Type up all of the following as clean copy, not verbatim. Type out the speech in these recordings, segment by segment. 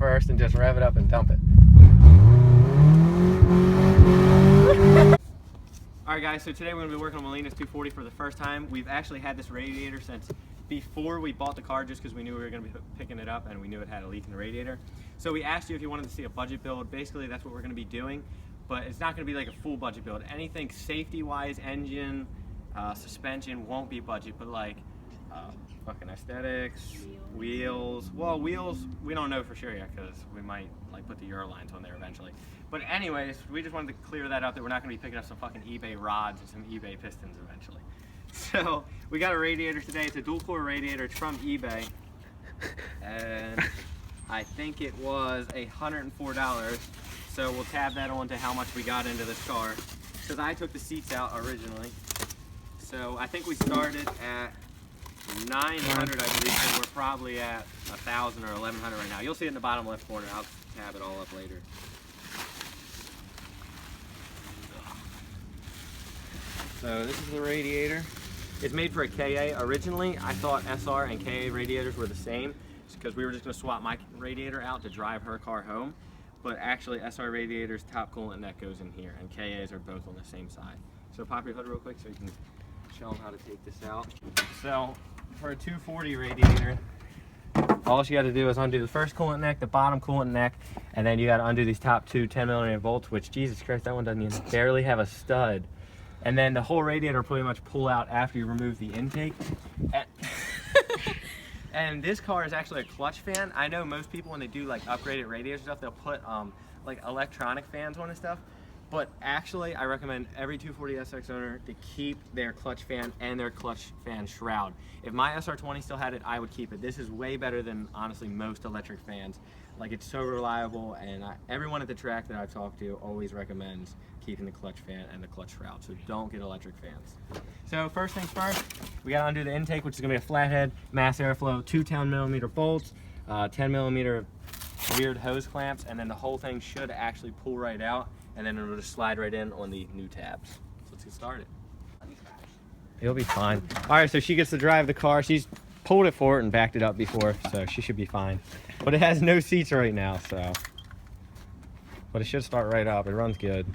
first and just rev it up and dump it. Alright guys, so today we're going to be working on Molina's 240 for the first time. We've actually had this radiator since before we bought the car, just because we knew we were going to be picking it up and we knew it had a leak in the radiator. So we asked you if you wanted to see a budget build. Basically that's what we're going to be doing, but it's not going to be like a full budget build. Anything safety wise, engine, suspension won't be budget, but like fucking aesthetics, wheels. Well, wheels we don't know for sure yet because we might like put the Euro lines on there eventually. But anyways, we just wanted to clear that up, that we're not going to be picking up some fucking eBay rods and some eBay pistons eventually. So we got a radiator today. It's a dual core radiator. It's from eBay, and I think it was $104. So we'll tab that on to how much we got into this car, because I took the seats out originally. So I think we started at 900, I believe, so we're probably at 1,000 or 1,100 right now. You'll see it in the bottom left corner. I'll tab it all up later. So this is the radiator. It's made for a KA. Originally, I thought SR and KA radiators were the same, because we were just going to swap my radiator out to drive her car home. But actually, SR radiators, top coolant neck goes in here, and KAs are both on the same side. So pop your hood real quick so you can show them how to take this out. So for a 240 radiator, all you got to do is undo the first coolant neck, the bottom coolant neck, and then you got to undo these top two 10mm bolts, which, Jesus Christ, that one doesn't even barely have a stud. And then the whole radiator will pretty much pull out after you remove the intake. And this car is actually a clutch fan. I know most people, when they do like upgraded radiators and stuff, they'll put like electronic fans on and stuff. But actually, I recommend every 240SX owner to keep their clutch fan and their clutch fan shroud. If my SR20 still had it, I would keep it. This is way better than, honestly, most electric fans. Like, it's so reliable, and everyone at the track that I've talked to always recommends keeping the clutch fan and the clutch shroud, so don't get electric fans. So first things first, we gotta undo the intake, which is gonna be a flathead, mass airflow, 2 10mm bolts, 10mm weird hose clamps, and then the whole thing should actually pull right out, and then it'll just slide right in on the new tabs. So let's get started. It'll be fine. All right, so she gets to drive the car. She's pulled it forward and backed it up before, so she should be fine. But it has no seats right now, so. But it should start right up. It runs good.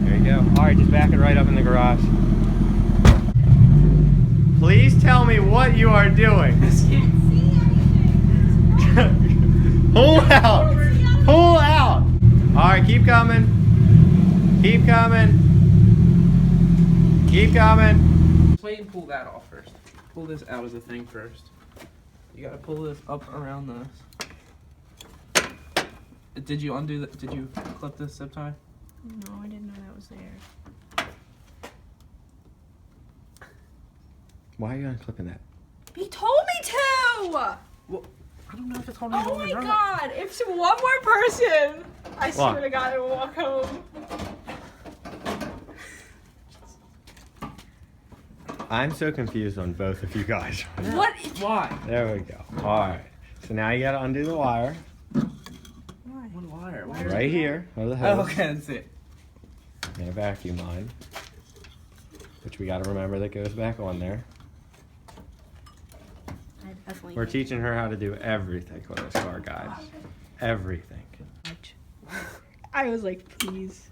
There you go. All right, just back it right up in the garage. Please tell me what you are doing. Pull out! Pull out! Alright, keep coming. Keep coming. Keep coming. Just wait and pull that off first. Pull this out as a thing first. You gotta pull this up around this. Did you undo that? Did you clip this zip tie? No, I didn't know that was there. Why are you unclipping that? He told me to! Well, I don't know if it's holding it Oh on my or not. god, if one more person, I swear to God, I will walk home. I'm so confused on both of you guys. What? Why? There we go. Alright. So now you gotta undo the wire. Why? What wire? Right here. Or the hose. Oh, okay, that's it. And a vacuum line. Which we gotta remember that goes back on there. We're teaching her how to do everything with this car, guys. Everything. I was like, please.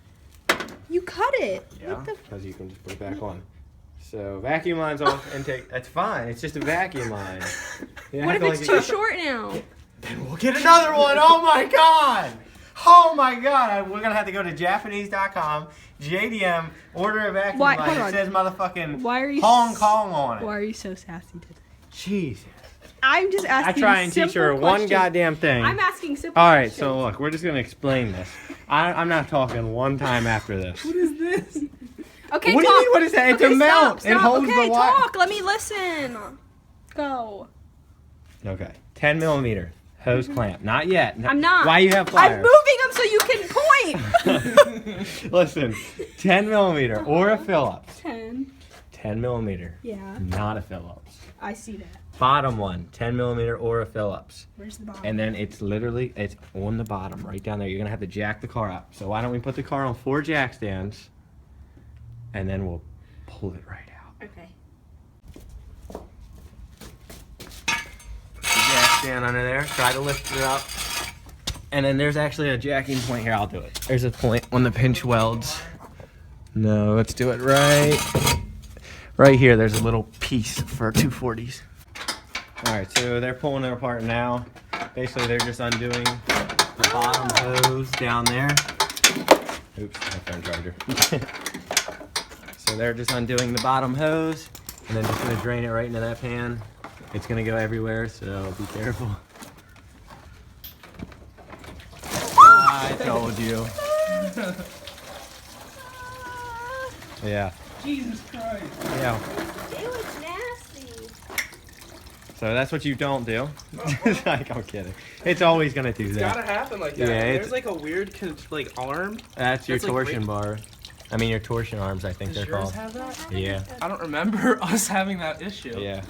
You cut it. Yeah, because you can just put it back on. So vacuum line's off, intake. That's fine. It's just a vacuum line. What if it's too short now? Then we'll get another one. Oh my god. Oh my god. We're gonna have to go to Japanese.com, JDM, order a vacuum line. It says motherfucking Hong Kong on it. Why are you so sassy today? Jesus. I'm just asking. I try and teach her one goddamn thing. I'm asking simple All right, questions. so look, we're just gonna explain this. I'm not talking one time after this. What is this? Okay, what do you mean? What is that? It's a mount. Stop. It holds okay, the wire. talk. Let me listen. Go. Okay, 10mm hose clamp. Not yet. I'm not. Why you have pliers? I'm moving them so you can point. Listen, 10mm or a Phillips. 10. 10mm. Yeah. Not a Phillips. I see that. Bottom one, 10mm or a Phillips. Where's the bottom? And then it's literally, it's on the bottom, right down there. You're gonna have to jack the car up. So why don't we put the car on 4 jack stands, and then we'll pull it right out. Okay. stand under there. Try to lift it up. And then there's actually a jacking point here. I'll do it. There's a point on the pinch welds. No, let's do it right here. There's a little piece for 240s. All right, so they're pulling it apart now. Basically, they're just undoing the bottom hose down there. Oops, my phone charger. So they're just undoing the bottom hose and then just gonna drain it right into that pan. It's gonna go everywhere, so be careful. I told you. Yeah. Jesus Christ. Yeah. It was nasty. So that's what you don't do. Like, I'm kidding. It's always gonna do It's that. gotta happen like that. Yeah, There's like a weird like arm. That's your That's like torsion bar. I mean, your torsion arms, I think Does they're yours called. have that? Yeah. I don't remember us having that issue. Yeah.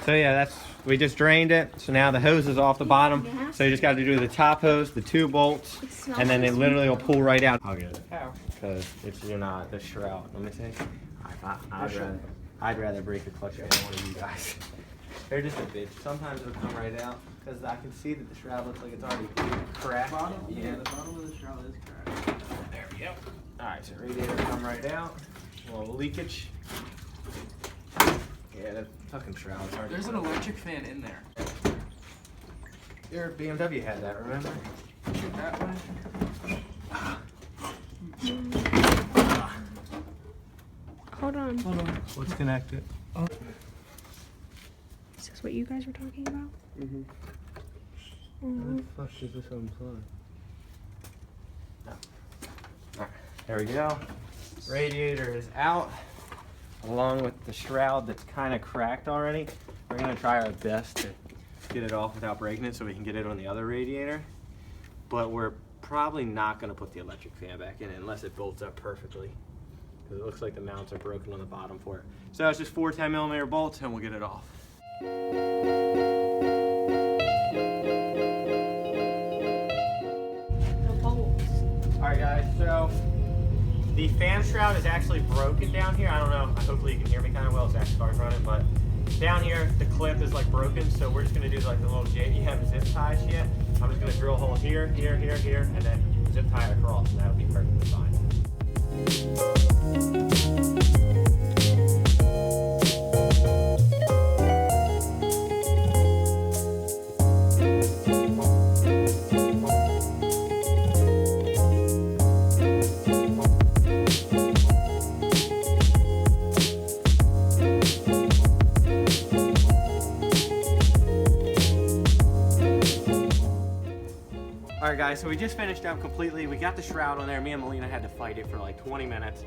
So yeah, we just drained it. So now the hose is off the bottom. So you just got to do the top hose, the 2 bolts, and then it literally will pull right out. I'll get it. How? Because you're not the shroud. Let me see. I'd rather break a clutch than one of you guys. They're just a bitch. Sometimes it'll come right out because I can see that the shroud looks like it's already cracked. Yeah, the bottom of the shroud is cracked. There we go. All right, so radiator come right out. A little leakage. Yeah, the fucking shroud's hard. There's an electric fan in there. Your BMW had that, remember? That one. Hold on. Hold on. What's connected? Is this what you guys were talking about? Mm-hmm. Oh. Fuck is this unplugged? No. Alright, there we go. Radiator is out, along with the shroud that's kind of cracked already. We're gonna try our best to get it off without breaking it so we can get it on the other radiator. But we're probably not gonna put the electric fan back in unless it bolts up perfectly. Because it looks like the mounts are broken on the bottom for it. So it's just 4 10mm bolts and we'll get it off. The bolts. Alright guys, so the fan shroud is actually broken down here. I don't know, hopefully you can hear me kind of well, Zach's car's running, but down here the clip is like broken, so we're just gonna do like the little you haven't zip ties yet. I'm just gonna drill a hole here, here, here, here, and then zip tie it across, and that'll be perfectly fine. Alright guys, so we just finished up completely. We got the shroud on there. Me and Melina had to fight it for like 20 minutes.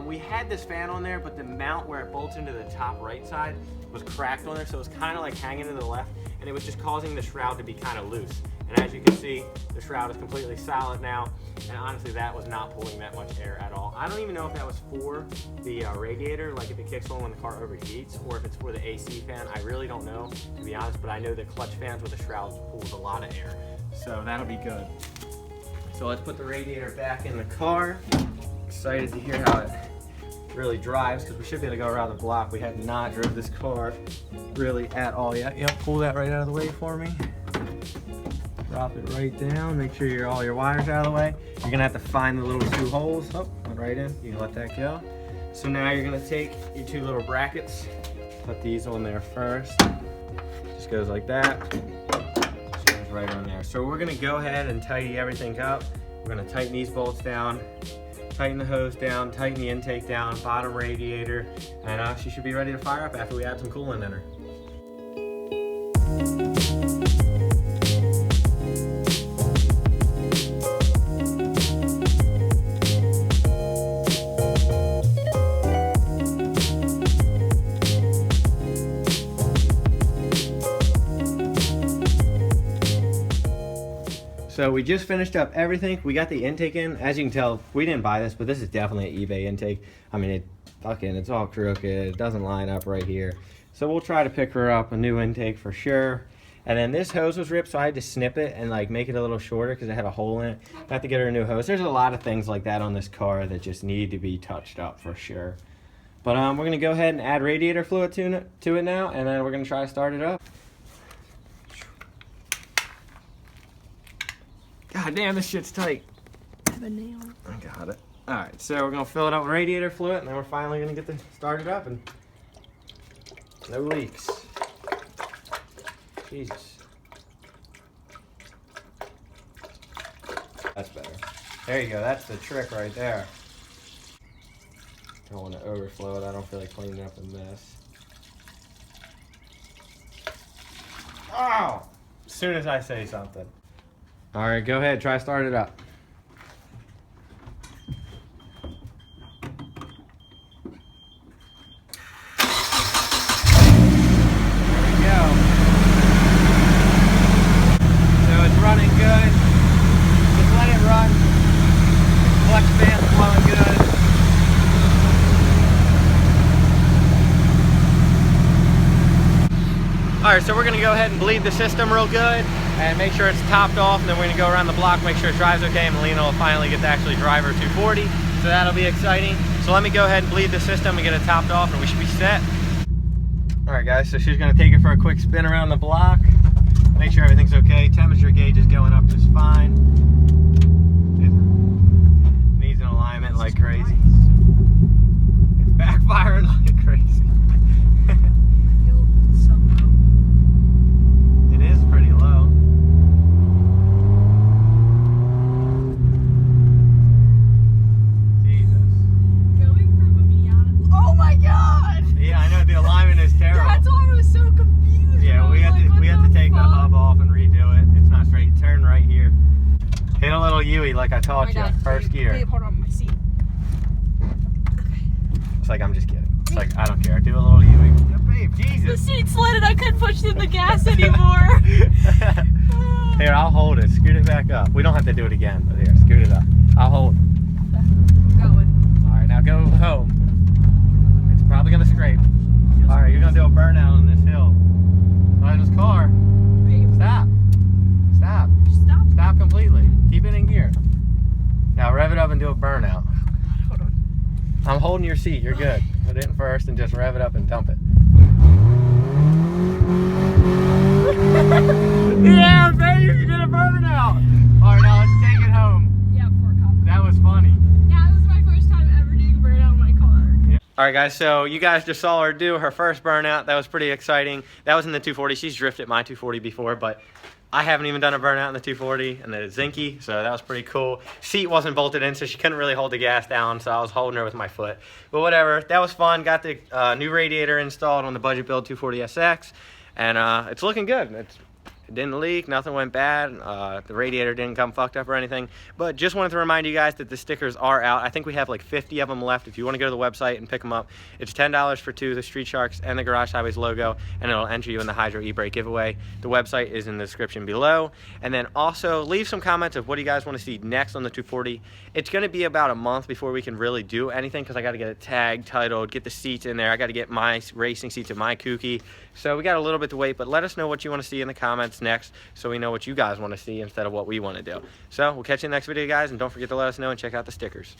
We had this fan on there, but the mount where it bolts into the top right side was cracked on there, so it was kind of like hanging to the left, and it was just causing the shroud to be kind of loose. And as you can see, the shroud is completely solid now, and honestly that was not pulling that much air at all. I don't even know if that was for the radiator, like if it kicks on when the car overheats, or if it's for the AC fan. I really don't know, to be honest, but I know that clutch fans with the shrouds pulls a lot of air. So that'll be good. So let's put the radiator back in the car. Excited to hear how it really drives, because we should be able to go around the block. We have not drove this car really at all yet. Yep, pull that right out of the way for me. Drop it right down. Make sure all your wires out of the way. You're gonna have to find the little 2 holes. Oh, went right in. You can let that go. So now you're gonna take your 2 little brackets, put these on there first. Just goes like that. Right on there. So we're gonna go ahead and tidy everything up. We're gonna tighten these bolts down, tighten the hose down, tighten the intake down, bottom radiator, and she should be ready to fire up after we add some coolant in her. So we just finished up everything. We got the intake in. As you can tell, we didn't buy this, but this is definitely an eBay intake. I mean, it's all crooked. It doesn't line up right here. So we'll try to pick her up a new intake for sure. And then this hose was ripped, so I had to snip it and like make it a little shorter because it had a hole in it. I have to get her a new hose. There's a lot of things like that on this car that just need to be touched up for sure. But we're gonna go ahead and add radiator fluid to it now, and then we're gonna try to start it up. God damn, this shit's tight. I have a nail. I got it. All right, so we're gonna fill it up with radiator fluid, and then we're finally gonna get this started up, and no leaks. Jesus. That's better. There you go. That's the trick right there. Don't want to overflow it. I don't feel like cleaning up a mess. Oh! As soon as I say something. All right, go ahead. Try start it up. Alright, so we're going to go ahead and bleed the system real good and make sure it's topped off, and then we're going to go around the block, make sure it drives okay, and Melina will finally get to actually drive her 240, so that'll be exciting. So let me go ahead and bleed the system and get it topped off, and we should be set. Alright guys, so she's going to take it for a quick spin around the block, make sure everything's okay. Temperature gauge is going up just fine. It needs an alignment like crazy. It's backfiring like crazy. Like I taught you, first gear. Babe, hold on, my seat. It's like, I'm just kidding. It's like, I don't care. Do a little U. Yeah, babe, Jesus. The seat slid and I couldn't push in the gas anymore. Here, I'll hold it. Scoot it back up. We don't have to do it again, but here, scoot it up. I'll hold it. I'm going. All right, now go home. It's probably going to scrape. All right, you're going to do a burnout on this hill. On this car. Babe. Stop. Stop. Stop. Stop completely. Keep it in gear. Now rev it up and do a burnout. Hold on. I'm holding your seat. You're good. Put it in first and just rev it up and dump it. Yeah, baby, you did a burnout. All right, now let's take it home. Yeah, before a cop. That was funny. Yeah, this is my first time ever doing a burnout in my car. Yeah. All right, guys. So you guys just saw her do her first burnout. That was pretty exciting. That was in the 240. She's drifted my 240 before, but I haven't even done a burnout in the 240 and the Zinky, so that was pretty cool. Seat wasn't bolted in, so she couldn't really hold the gas down, so I was holding her with my foot. But whatever, that was fun. Got the new radiator installed on the budget build 240SX, and it's looking good. It didn't leak, nothing went bad, the radiator didn't come fucked up or anything, but just wanted to remind you guys that the stickers are out. I think we have like 50 of them left. If you want to go to the website and pick them up, it's $10 for two, the Street Sharks and the Garage Highways logo, and it'll enter you in the Hydro e-brake giveaway. The website is in the description below, and then also leave some comments of what you guys want to see next on the 240. It's going to be about a month before we can really do anything, because I got to get it tagged, titled, get the seats in there. I got to get my racing seats in my Kooky, so we got a little bit to wait, but let us know what you want to see in the comments next, so we know what you guys want to see instead of what we want to do. So we'll catch you in the next video, guys, and don't forget to let us know and check out the stickers.